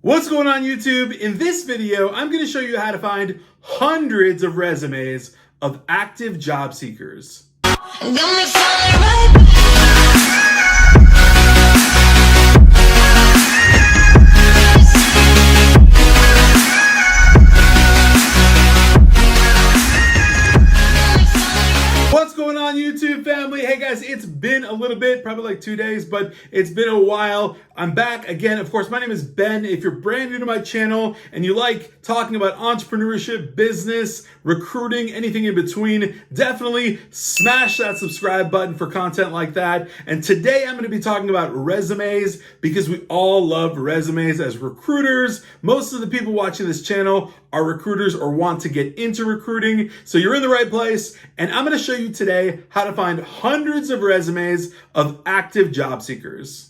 What's going on YouTube? In this video, I'm going to show you how to find hundreds of resumes of active job seekers. What's going on YouTube family? Hey guys, it's been a little bit, probably like 2 days, but it's been a while. I'm back again. Of course, my name is Ben. If you're brand new to my channel and you like talking about entrepreneurship, business, recruiting, anything in between, definitely smash that subscribe button for content like that. And today I'm going to be talking about resumes because we all love resumes as recruiters. Most of the people watching this channel are recruiters or want to get into recruiting. So you're in the right place. And I'm going to show you today how to find hundreds of resumes of active job seekers.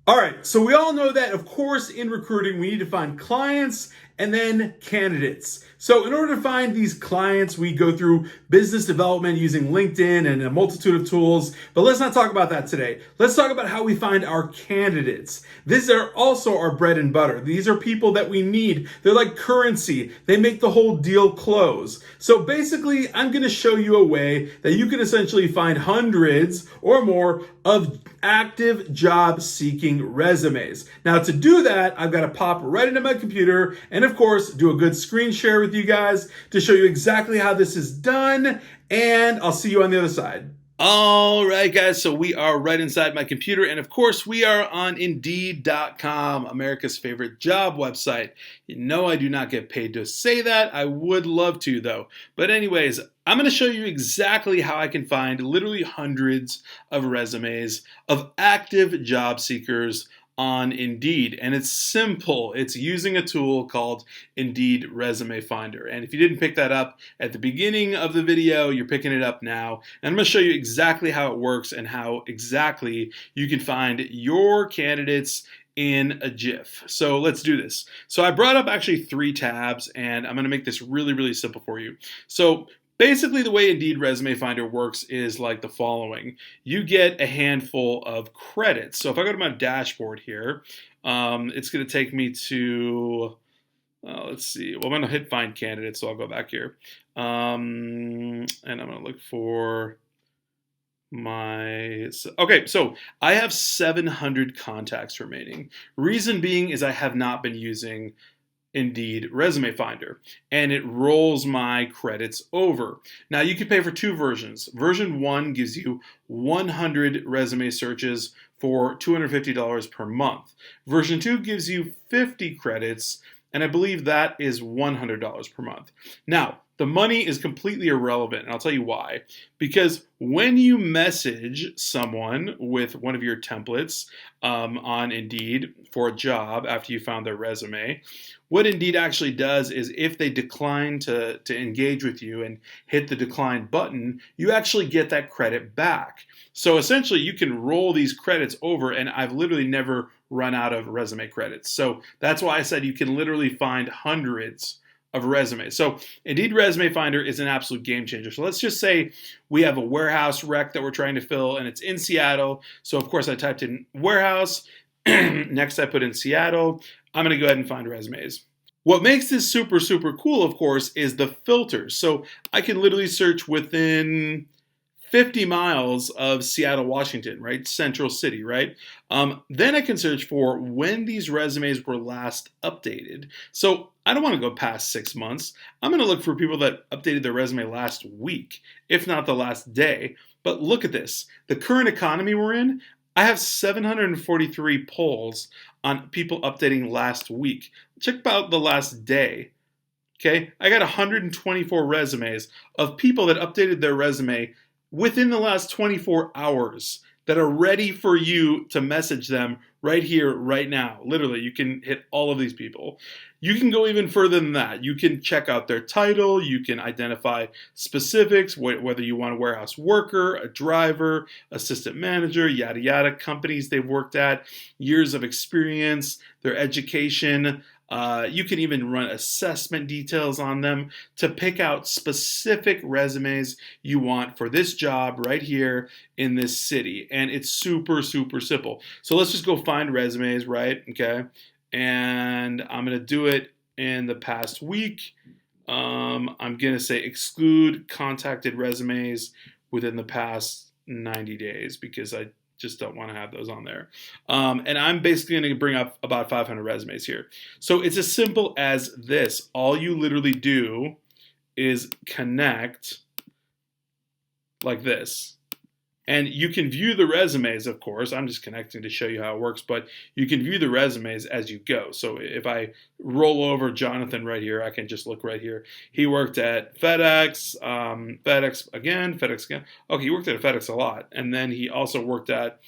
All right, so we all know that, of course, in recruiting, we need to find clients and then candidates. So in order to find these clients, we go through business development using LinkedIn and a multitude of tools, but let's not talk about that today. Let's talk about how we find our candidates. These are also our bread and butter. These are people that we need. They're like currency. They make the whole deal close. So basically, I'm going to show you a way that you can essentially find hundreds or more of active job seeking resumes. Now to do that, I've got to pop right into my computer and of course do a good screen share with you guys to show you exactly how this is done, and I'll see you on the other side. All right, guys, so we are right inside my computer, and of course, we are on Indeed.com, America's favorite job website. You know I do not get paid to say that. I would love to, though. But anyways, I'm going to show you exactly how I can find literally hundreds of resumes of active job seekers on Indeed. And it's simple. It's using a tool called Indeed Resume Finder. And if you didn't pick that up at the beginning of the video, you're picking it up now. And I'm going to show you exactly how it works and how exactly you can find your candidates in a jiff. So let's do this. So I brought up actually 3 tabs, and I'm going to make this really, really simple for you. So basically, the way Indeed Resume Finder works is like the following. You get a handful of credits. So if I go to my dashboard here, it's going to take me to, let's see. Well, I'm going to hit Find Candidates, so I'll go back here. And I'm going to look for okay, so I have 700 contacts remaining. Reason being is I have not been using Indeed Resume Finder, and it rolls my credits over. Now you can pay for 2 versions. Version 1 gives you 100 resume searches for $250 per month. Version 2 gives you 50 credits, and I believe that is $100 per month. Now, the money is completely irrelevant, and I'll tell you why. Because when you message someone with one of your templates on Indeed for a job after you found their resume, what Indeed actually does is if they decline to engage with you and hit the decline button, you actually get that credit back. So essentially, you can roll these credits over, and I've literally never run out of resume credits. So that's why I said you can literally find hundreds of resumes. So Indeed Resume Finder is an absolute game changer. So let's just say we have a warehouse rec that we're trying to fill, and it's in Seattle. So of course I typed in warehouse. Next I put in Seattle. I'm going to go ahead and find resumes. What makes this super, super cool, of course, is the filters. So I can literally search within 50 miles of Seattle, Washington, right? Central City, right? Then I can search for when these resumes were last updated. So I don't want to go past 6 months. I'm going to look for people that updated their resume last week, if not the last day. But look at this. The current economy we're in, I have 743 polls on people updating last week. Check out the last day. Okay, I got 124 resumes of people that updated their resume within the last 24 hours that are ready for you to message them right here, right now. Literally, you can hit all of these people. You can go even further than that. You can check out their title. You can identify specifics, whether you want a warehouse worker, a driver, assistant manager, yada, yada, companies they've worked at, years of experience, their education. You can even run assessment details on them to pick out specific resumes you want for this job right here in this city. And it's super, super simple. So let's just go find resumes, right? Okay. and I'm going to do it in the past week. I'm going to say exclude contacted resumes within the past 90 days because I just don't want to have those on there. And I'm basically going to bring up about 500 resumes here. So it's as simple as this. All you literally do is connect like this. And you can view the resumes, of course. I'm just connecting to show you how it works, but you can view the resumes as you go. So if I roll over Jonathan right here, I can just look right here. He worked at FedEx, FedEx again. Okay, he worked at FedEx a lot. And then he also worked at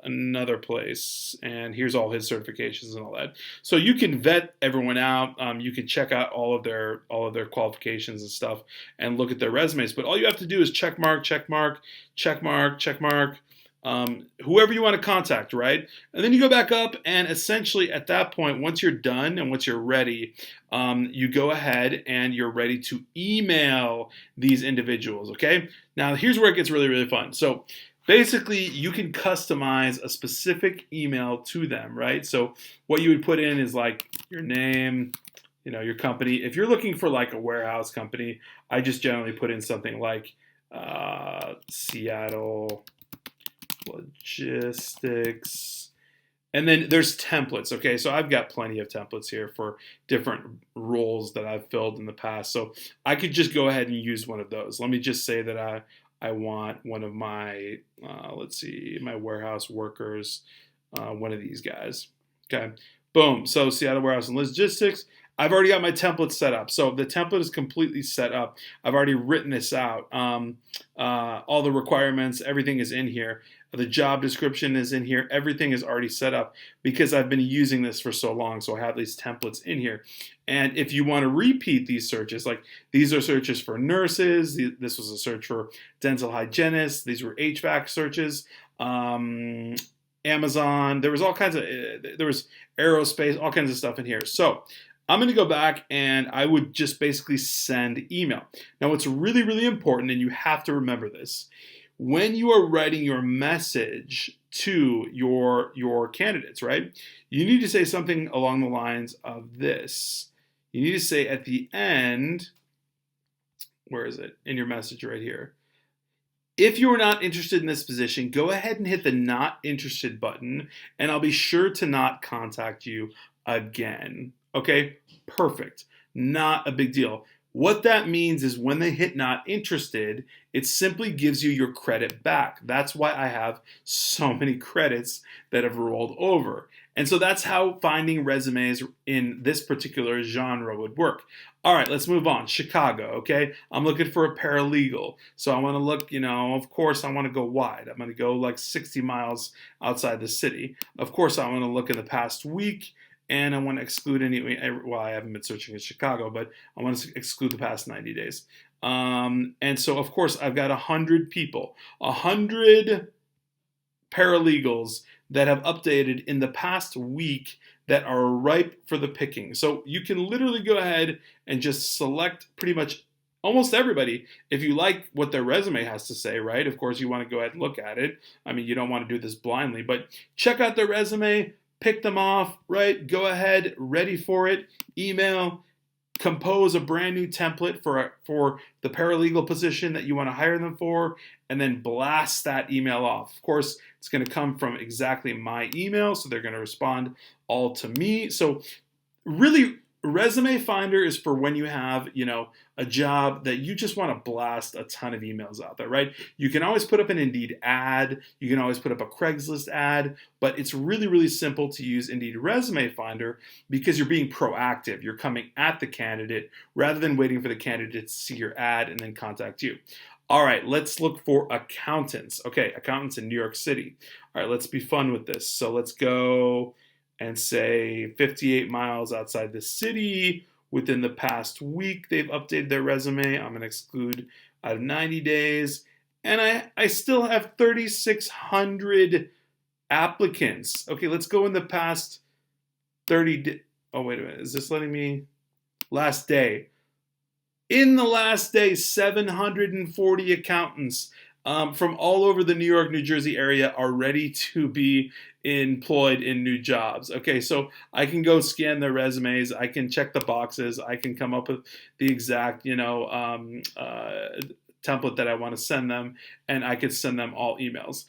another place, and here's all his certifications and all that. So you can vet everyone out. You can check out all of their qualifications and stuff, and look at their resumes. But all you have to do is check mark, whoever you want to contact, right? And then you go back up, and essentially at that point, once you're done and once you're ready, you go ahead and you're ready to email these individuals. Okay. Now here's where it gets really, really fun. So basically, you can customize a specific email to them, right? So what you would put in is like your name, your company. If you're looking for like a warehouse company, I just generally put in something like Seattle Logistics. And then there's templates, okay? So I've got plenty of templates here for different roles that I've filled in the past. So I could just go ahead and use one of those. Let me just say that I want one of my, my warehouse workers, one of these guys. Okay, boom. So Seattle Warehouse and Logistics. I've already got my template set up. So the template is completely set up. I've already written this out. All the requirements, everything is in here. The job description is in here. Everything is already set up because I've been using this for so long. So I have these templates in here. And if you want to repeat these searches, like these are searches for nurses. This was a search for dental hygienists. These were HVAC searches. Amazon. There was all kinds of, there was aerospace, all kinds of stuff in here. So I'm going to go back and I would just basically send email. Now what's really, really important, and you have to remember this, when you are writing your message to your candidates, right? You need to say something along the lines of this. You need to say at the end, where is it? In your message right here. If you are not interested in this position, go ahead and hit the not interested button, and I'll be sure to not contact you again. Okay, perfect. Not a big deal. What that means is when they hit not interested, it simply gives you your credit back. That's why I have so many credits that have rolled over. And so that's how finding resumes in this particular genre would work. All right, let's move on. Chicago, okay? I'm looking for a paralegal. So I want to look, of course, I want to go wide. I'm going to go like 60 miles outside the city. Of course, I want to look in the past week. And I want to exclude I haven't been searching in Chicago, but I want to exclude the past 90 days. And so, of course, I've got 100 people, 100 paralegals that have updated in the past week that are ripe for the picking. So you can literally go ahead and just select pretty much almost everybody if you like what their resume has to say, right? Of course, you want to go ahead and look at it. I mean, you don't want to do this blindly, but check out their resume. Pick them off, right? Go ahead, ready for it. Email, compose a brand new template for the paralegal position that you want to hire them for, and then blast that email off. Of course, it's going to come from exactly my email, so they're going to respond all to me. So really, Resume Finder is for when you have, a job that you just want to blast a ton of emails out there, right? You can always put up an Indeed ad. You can always put up a Craigslist ad, but it's really, really simple to use Indeed Resume Finder because you're being proactive. You're coming at the candidate rather than waiting for the candidate to see your ad and then contact you. All right, let's look for accountants. Okay, accountants in New York City. All right, let's be fun with this. So let's go and say 58 miles outside the city. Within the past week, they've updated their resume. I'm going to exclude out of 90 days. And I still have 3,600 applicants. Okay, let's go in the past 30 days. Oh, wait a minute. Is this letting me? Last day. In the last day, 740 accountants from all over the New York, New Jersey area are ready to be employed in new jobs. Okay, so I can go scan their resumes, I can check the boxes, I can come up with the exact, template that I want to send them, and I could send them all emails.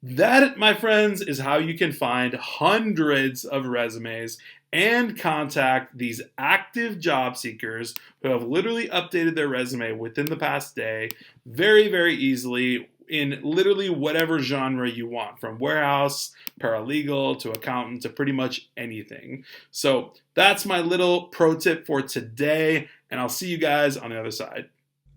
That, my friends, is how you can find hundreds of resumes and contact these active job seekers who have literally updated their resume within the past day very, very easily in literally whatever genre you want, from warehouse, paralegal, to accountant, to pretty much anything. So that's my little pro tip for today, and I'll see you guys on the other side.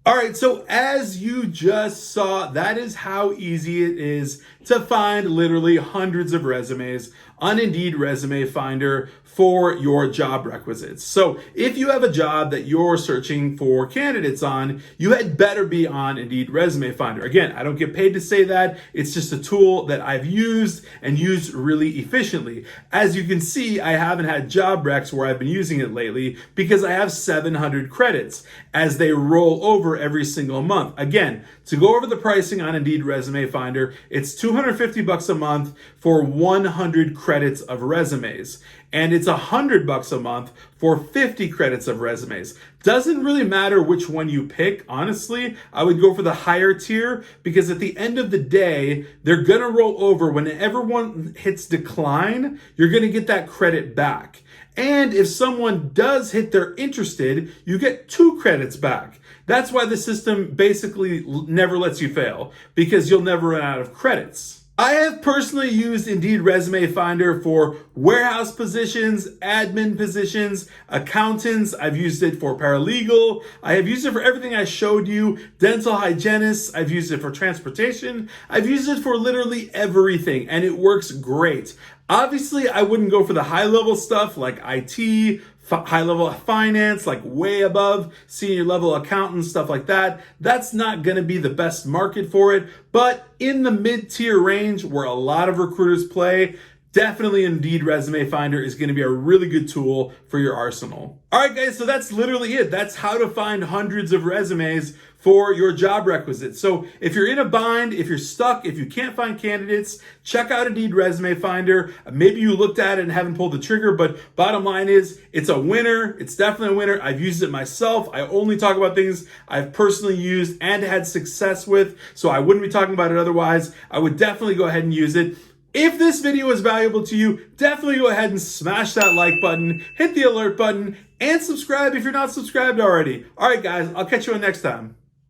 All right, so as you just saw, that is how easy it is to find literally hundreds of resumes on Indeed Resume Finder for your job requisites. So if you have a job that you're searching for candidates on, you had better be on Indeed Resume Finder. Again, I don't get paid to say that. It's just a tool that I've used and used really efficiently. As you can see, I haven't had job recs where I've been using it lately because I have 700 credits as they roll over every single month. Again, to go over the pricing on Indeed Resume Finder, it's $250 a month for 100 credits of resumes. And it's $100 a month for 50 credits of resumes. Doesn't really matter which one you pick, honestly. I would go for the higher tier because at the end of the day, they're gonna roll over. Whenever one hits decline, you're gonna get that credit back. And if someone does hit their interested, you get 2 credits back. That's why the system basically never lets you fail, because you'll never run out of credits. I have personally used Indeed Resume Finder for warehouse positions, admin positions, accountants. I've used it for paralegal. I have used it for everything I showed you. Dental hygienists. I've used it for transportation. I've used it for literally everything, and it works great. Obviously, I wouldn't go for the high-level stuff like IT, high-level finance, like way above senior-level accountant, stuff like that. That's not going to be the best market for it. But in the mid-tier range where a lot of recruiters play, definitely Indeed Resume Finder is going to be a really good tool for your arsenal. All right, guys, so that's literally it. That's how to find hundreds of resumes for your job requisites. So if you're in a bind, if you're stuck, if you can't find candidates, check out Indeed Resume Finder. Maybe you looked at it and haven't pulled the trigger, but bottom line is it's a winner. It's definitely a winner. I've used it myself. I only talk about things I've personally used and had success with, so I wouldn't be talking about it otherwise. I would definitely go ahead and use it. If this video was valuable to you, definitely go ahead and smash that like button, hit the alert button, and subscribe if you're not subscribed already. All right, guys, I'll catch you on next time.